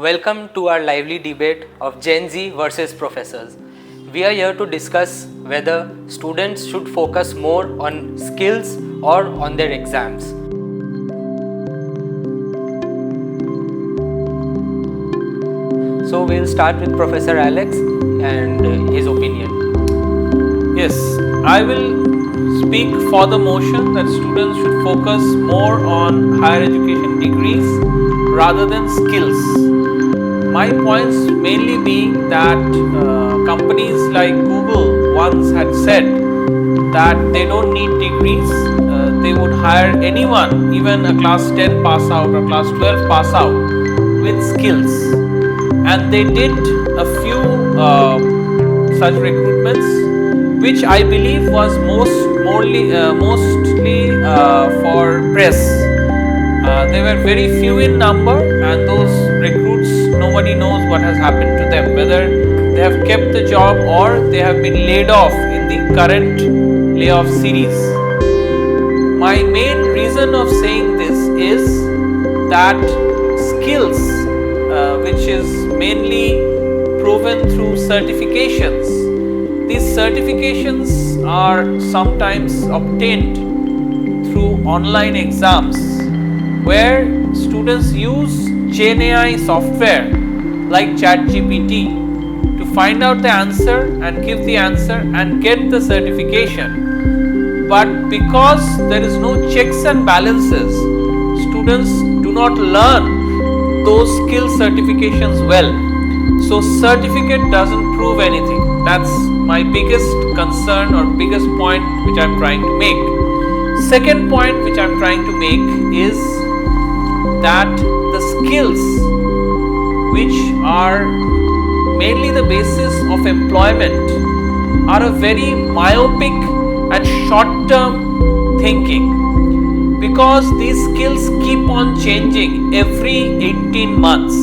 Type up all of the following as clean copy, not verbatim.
Welcome to our lively debate of Gen Z versus professors. We are here to discuss whether students should focus more on skills or on their exams. So we'll start with Professor Alex and his opinion. Yes, I will speak for the motion that students should focus more on higher education degrees rather than skills. My points mainly being that companies like Google once had said that they don't need degrees, they would hire anyone, even a class 10 pass out or class 12 pass out with skills. And they did a few such recruitments, which I believe was mostly for press. They were very few in number, and those recruits, nobody knows what has happened to them, whether they have kept the job or they have been laid off in the current layoff series. My main reason of saying this is that skills, which is mainly proven through certifications, these certifications are sometimes obtained through online exams, where students use GenAI software like ChatGPT to find out the answer and give the answer and get the certification. But because there is no checks and balances, students do not learn those skill certifications well. So certificate doesn't prove anything. That's my biggest concern or biggest point which I'm trying to make. Second point which I'm trying to make is that the skills which are mainly the basis of employment are a very myopic and short-term thinking, because these skills keep on changing every 18 months.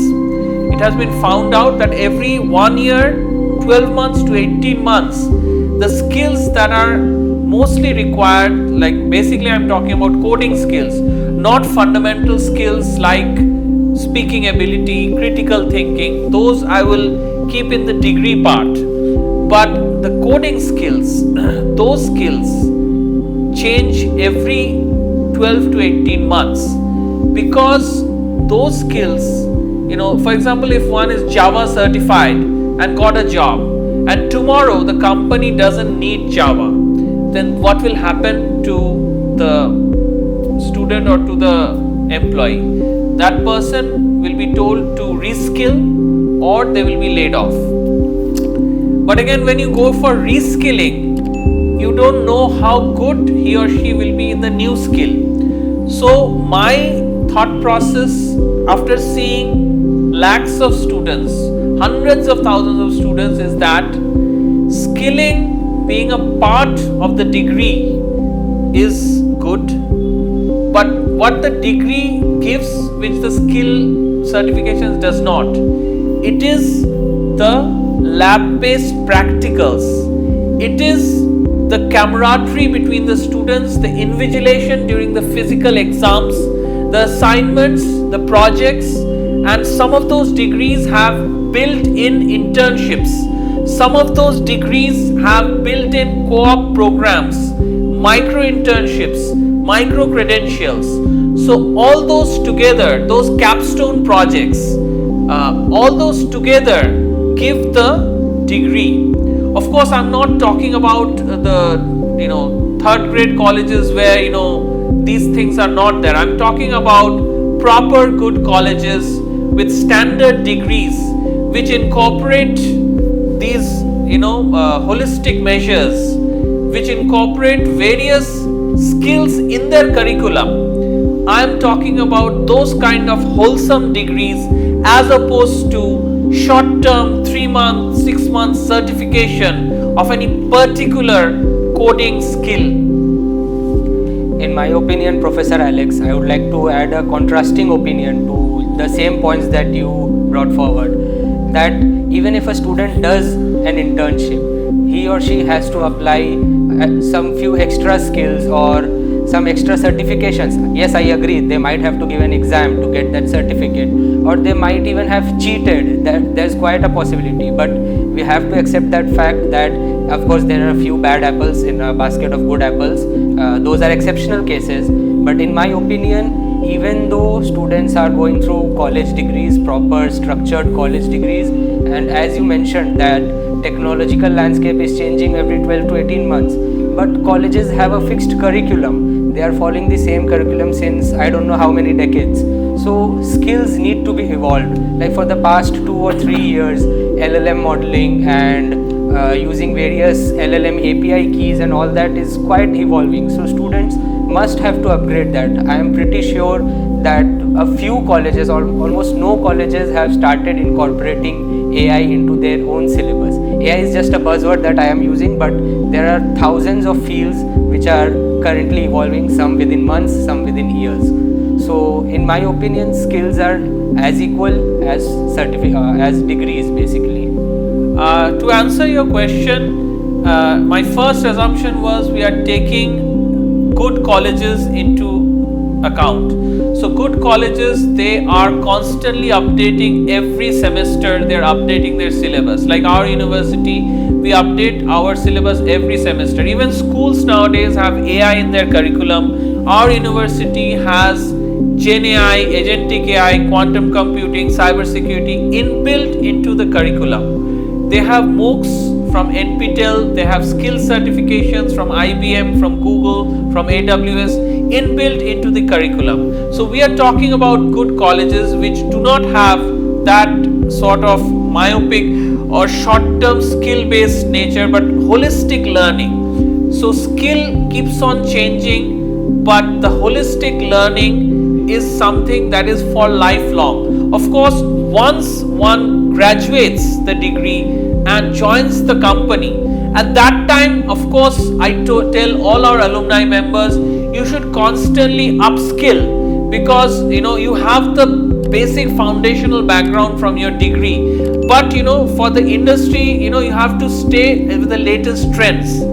It has been found out that every 1 year, 12 months to 18 months, the skills that are mostly required, like basically I'm talking about coding skills, not fundamental skills like speaking ability, critical thinking, those I will keep in the degree part. But the coding skills, those skills change every 12 to 18 months, because those skills, for example, if one is Java certified and got a job, and tomorrow the company doesn't need Java, then what will happen to the student or to the employee? That person will be told to reskill or they will be laid off. But again, when you go for reskilling, you don't know how good he or she will be in the new skill. So my thought process after seeing lakhs of students, hundreds of thousands of students, is that skilling being a part of the degree is good, but what the degree gives, which the skill certifications does not, it is the lab-based practicals, it is the camaraderie between the students, the invigilation during the physical exams, the assignments, the projects, and some of those degrees have built-in internships. Some of those degrees have built-in co-op programs, micro internships, micro credentials. So all those together, those capstone projects, all those together give the degree. Of course, I'm not talking about the third grade colleges where these things are not there. I'm talking about proper good colleges with standard degrees which incorporate these holistic measures, which incorporate various skills in their curriculum. I am talking about those kind of wholesome degrees as opposed to short-term 3 month, 6 month certification of any particular coding skill. In my opinion, Professor Alex, I would like to add a contrasting opinion to the same points that you brought forward, that even if a student does an internship, he or she has to apply some few extra skills or some extra certifications. Yes, I agree, they might have to give an exam to get that certificate, or they might even have cheated. There's quite a possibility, but we have to accept that fact that of course there are a few bad apples in a basket of good apples. Those are exceptional cases, but in my opinion, even though students are going through college degrees, proper structured college degrees, and as you mentioned that technological landscape is changing every 12 to 18 months, but colleges have a fixed curriculum. They are following the same curriculum since I don't know how many decades. So skills need to be evolved. Like for the past 2 or 3 years, LLM modeling and using various LLM API keys and all that is quite evolving. So students must have to upgrade that. I am pretty sure that a few colleges, or almost no colleges, have started incorporating AI into their own syllabus. AI is just a buzzword that I am using, but there are thousands of fields which are currently evolving, some within months, some within years. So in my opinion, skills are as equal as degrees basically. To answer your question, my first assumption was we are taking good colleges into account. So good colleges, they are constantly updating every semester, they're updating their syllabus. Like our university, we update our syllabus every semester. Even schools nowadays have AI in their curriculum. Our university has Gen AI, agentic AI, quantum computing, cybersecurity inbuilt into the curriculum. They have MOOCs from NPTEL, they have skill certifications from IBM, from Google, from AWS inbuilt into the curriculum. So we are talking about good colleges which do not have that sort of myopic or short-term skill-based nature, but holistic learning. So skill keeps on changing, but the holistic learning is something that is for lifelong. Of course, once one graduates the degree and joins the company, at that time, of course, I tell all our alumni members, you should constantly upskill, because you have the basic foundational background from your degree, but for the industry, you have to stay with the latest trends.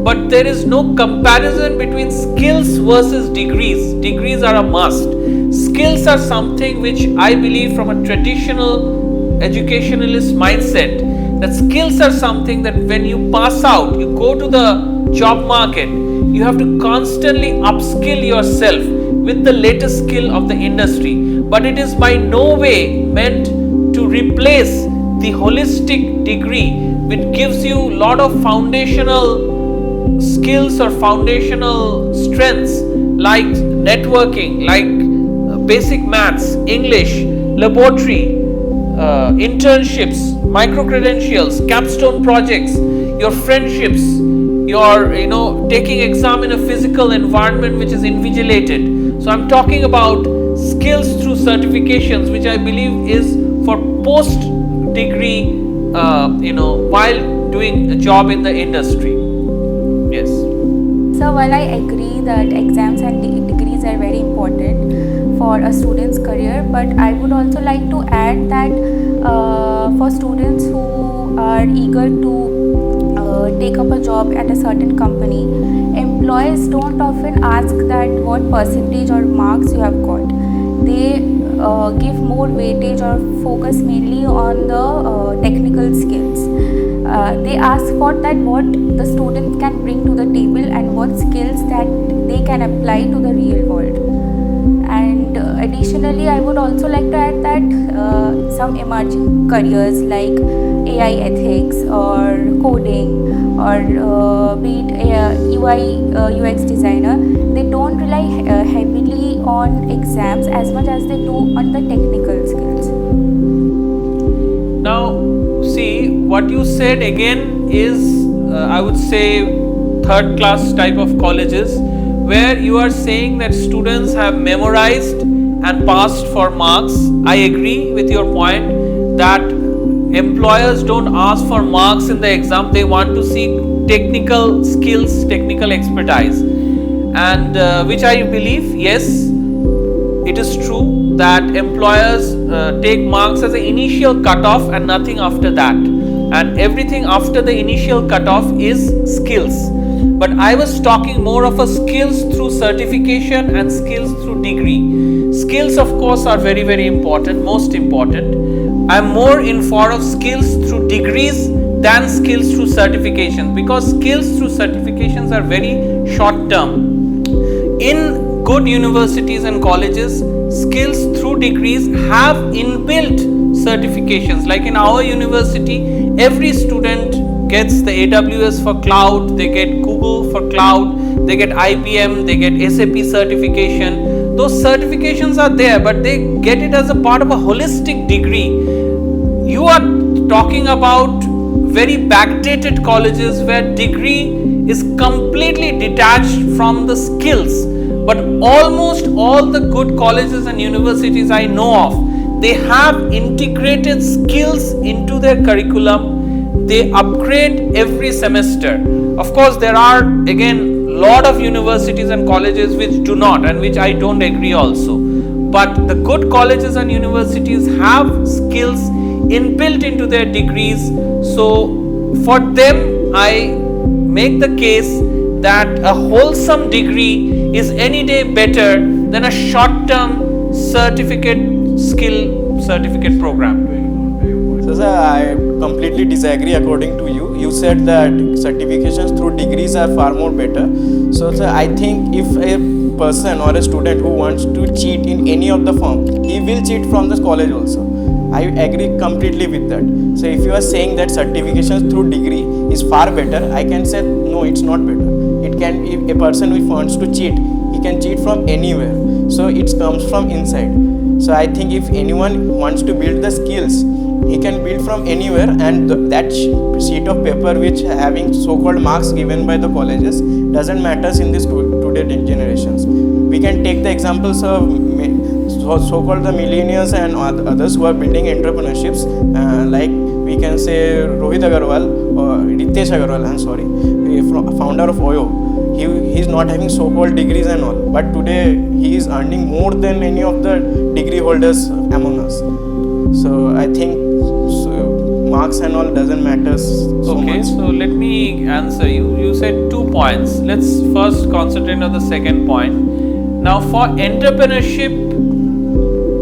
But there is no comparison between skills versus degrees. Degrees are a must. Skills are something which I believe, from a traditional educationalist mindset, that skills are something that when you pass out, you go to the job market, you have to constantly upskill yourself with the latest skill of the industry. But it is by no way meant to replace the holistic degree, which gives you a lot of foundational skills or foundational strengths like networking, like basic maths, English, laboratory, internships, micro credentials, capstone projects, your friendships, your taking exam in a physical environment which is invigilated. So I'm talking about skills through certifications, which I believe is for post degree, while doing a job in the industry. Yes. So while I agree that exams and degrees are very important for a student's career, but I would also like to add that for students who are eager to take up a job at a certain company, employers don't often ask that what percentage or marks you have got. They give more weightage or focus mainly on the technical skills. They ask for that what the student can bring to the table and what skills that they can apply to the real world. And additionally, I would also like to add that some emerging careers like AI ethics or coding or be it UI UX designer, they don't rely heavily on exams as much as they do on the technical skills. Now, see, what you said again is, I would say, third class type of colleges, where you are saying that students have memorized and passed for marks. I agree with your point that employers don't ask for marks in the exam, they want to see technical skills, technical expertise, and which I believe, yes, it is true that employers take marks as an initial cutoff and nothing after that, and everything after the initial cutoff is skills. But I was talking more of a skills through certification and skills through degree. Skills, of course, are very, very important, most important. I'm more in favor of skills through degrees than skills through certifications, because skills through certifications are very short term. In good universities and colleges, skills through degrees have inbuilt certifications. Like in our university, every student gets the AWS for cloud, they get Google for cloud, they get IBM, they get SAP certification. Those certifications are there, but they get it as a part of a holistic degree. You are talking about very backdated colleges where degree is completely detached from the skills. But almost all the good colleges and universities I know of, they have integrated skills into their curriculum. They upgrade every semester. Of course, there are again lot of universities and colleges which do not, and which I don't agree also. But the good colleges and universities have skills inbuilt into their degrees. So for them, I make the case that a wholesome degree is any day better than a short-term skill certificate program. So sir, I completely disagree. According to you, you said that certifications through degrees are far more better. So sir, I think if a person or a student who wants to cheat in any of the form, he will cheat from the college also. I agree completely with that. So if you are saying that certifications through degree is far better, I can say no, it's not better. It can, if a person who wants to cheat, he can cheat from anywhere. So it comes from inside. So I think if anyone wants to build the skills, he can build from anywhere, and that sheet of paper which having so-called marks given by the colleges doesn't matter in this today generations. We can take the examples of so-called the millennials and others who are building entrepreneurships, like we can say Rohit Agarwal or Ritesh Agarwal, I'm sorry, founder of Oyo. He is not having so-called degrees and all, but today he is earning more than any of the degree holders among us. So I think marks and all doesn't matter so Okay, much. so let me answer you. You said 2 points. Let's first concentrate on the second point. Now for entrepreneurship,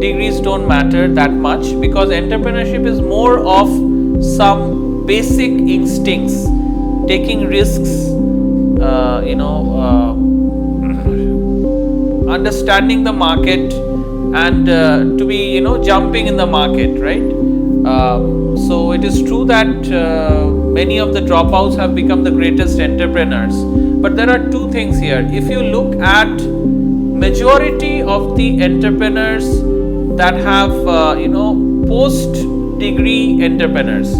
degrees don't matter that much, because entrepreneurship is more of some basic instincts, taking risks, understanding the market, and to be jumping in the market, right? So it is true that many of the dropouts have become the greatest entrepreneurs, but there are two things here. If you look at majority of the entrepreneurs that have post degree entrepreneurs,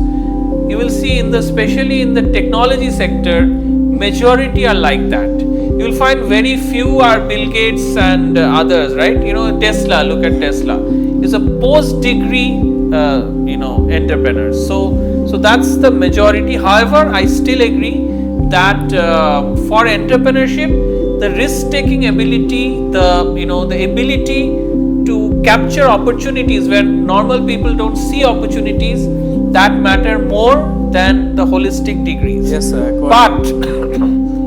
you will see especially in the technology sector, majority are like that. You will find very few are Bill Gates and others, right? Tesla, look at Tesla, is a post degree entrepreneur. So that's the majority. However, I still agree that for entrepreneurship, the risk taking ability, the ability to capture opportunities where normal people don't see opportunities, that matter more than the holistic degrees. Yes, sir. But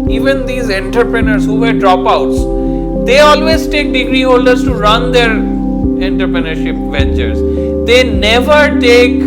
even these entrepreneurs who were dropouts, they always take degree holders to run their entrepreneurship ventures. They never take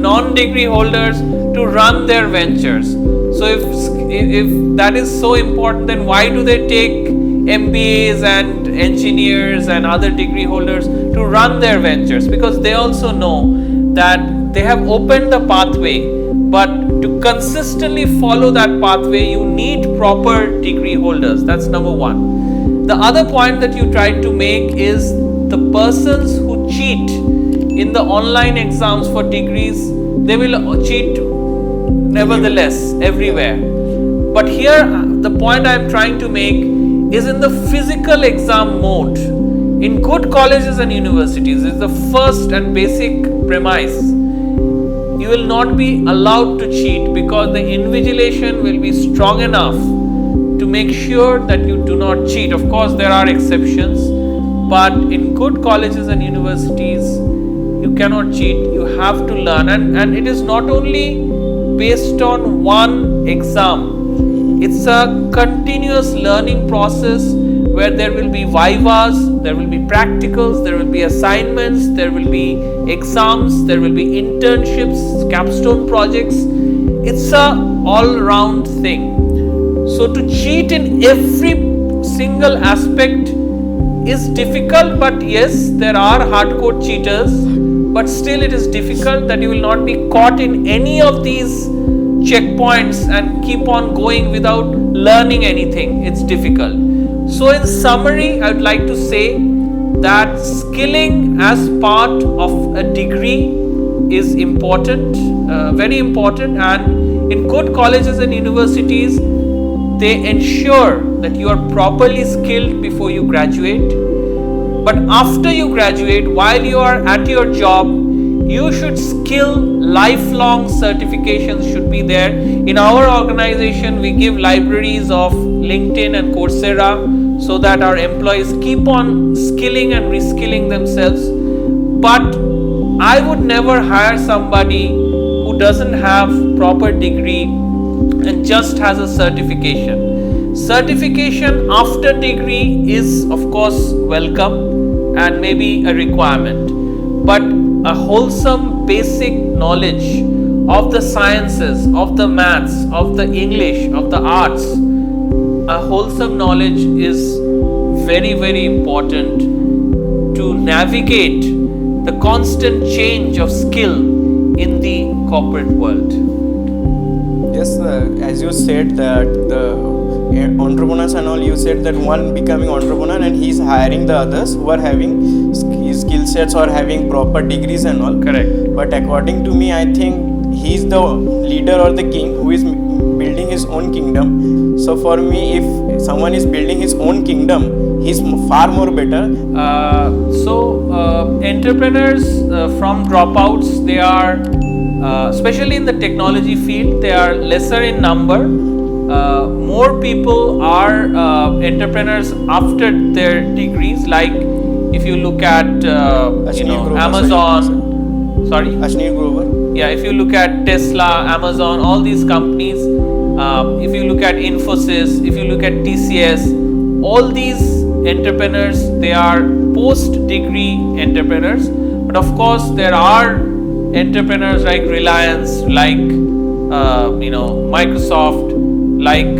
non-degree holders to run their ventures. So if that is so important, then why do they take MBAs and engineers and other degree holders to run their ventures? Because they also know that they have opened the pathway, but to consistently follow that pathway, you need proper degree holders. That's number one. The other point that you tried to make is the persons who cheat in the online exams for degrees, they will cheat nevertheless everywhere. But here the point I am trying to make is in the physical exam mode. In good colleges and universities, is the first and basic premise. You will not be allowed to cheat, because the invigilation will be strong enough to make sure that you do not cheat. Of course, there are exceptions, but in good colleges and universities, you cannot cheat. You have to learn, and it is not only based on one exam. It's a continuous learning process where there will be vivas, there will be practicals, there will be assignments, there will be exams, there will be internships, capstone projects. It's a all-round thing. So to cheat in every single aspect is difficult, but yes, there are hardcore cheaters, but still it is difficult that you will not be caught in any of these checkpoints and keep on going without learning anything. It's difficult. So in summary, I would like to say that skilling as part of a degree is important, very important, and in good colleges and universities, they ensure that you are properly skilled before you graduate. But after you graduate, while you are at your job, you should skill lifelong certifications should be there. In our organization, we give libraries of LinkedIn and Coursera so that our employees keep on skilling and reskilling themselves. But I would never hire somebody who doesn't have proper degree and just has a certification. Certification after degree is of course welcome and maybe a requirement, but a wholesome basic knowledge of the sciences, of the maths, of the English, of the arts, a wholesome knowledge is very, very important to navigate the constant change of skill in the corporate world. Yes, as you said that the entrepreneurs and all, you said that one becoming entrepreneur and he's hiring the others who are having his skill sets or having proper degrees and all. Correct. But according to me, I think he's the leader or the king who is building his own kingdom. So for me, if someone is building his own kingdom, he's far more better. Entrepreneurs from dropouts, they are especially in the technology field, they are lesser in number. More people are entrepreneurs after their degrees. Like if you look at Amazon, sorry, Ashneer Grover. Yeah, if you look at Tesla, Amazon, all these companies, if you look at Infosys, if you look at TCS, all these entrepreneurs, they are post-degree entrepreneurs. But of course, there are entrepreneurs like Reliance, like Microsoft, like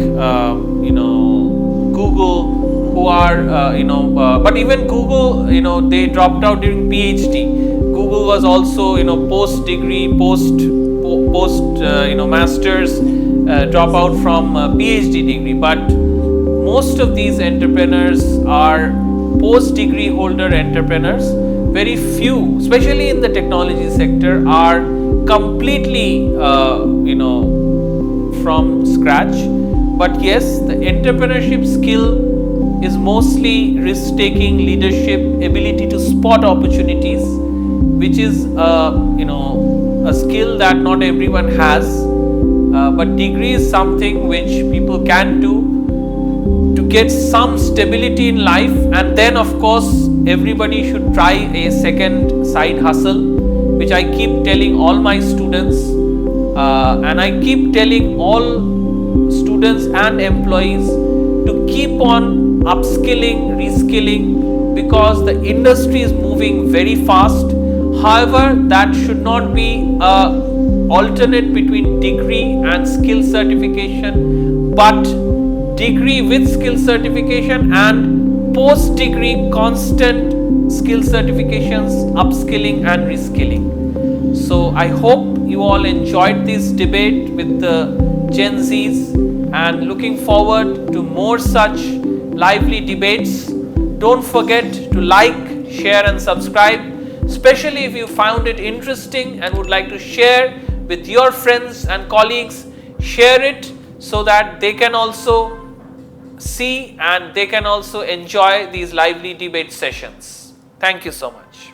Google, who are but even Google, they dropped out during PhD. Google was also post degree, post masters, drop out from PhD degree. But most of these entrepreneurs are post degree holder entrepreneurs. Very few, especially in the technology sector, are completely from scratch. But yes, the entrepreneurship skill is mostly risk taking, leadership, ability to spot opportunities, which is a skill that not everyone has. But degree is something which people can do to get some stability in life. And then of course everybody should try a second side hustle, which I keep telling all my students, and I keep telling all students and employees to keep on upskilling, reskilling, because the industry is moving very fast. However, that should not be a alternate between degree and skill certification, but degree with skill certification and post degree constant skill certifications, upskilling and reskilling. So I hope you all enjoyed this debate with the Gen Zs, and looking forward to more such lively debates. Don't forget to like, share and subscribe, especially if you found it interesting and would like to share with your friends and colleagues. Share it so that they can also see and they can also enjoy these lively debate sessions. Thank you so much.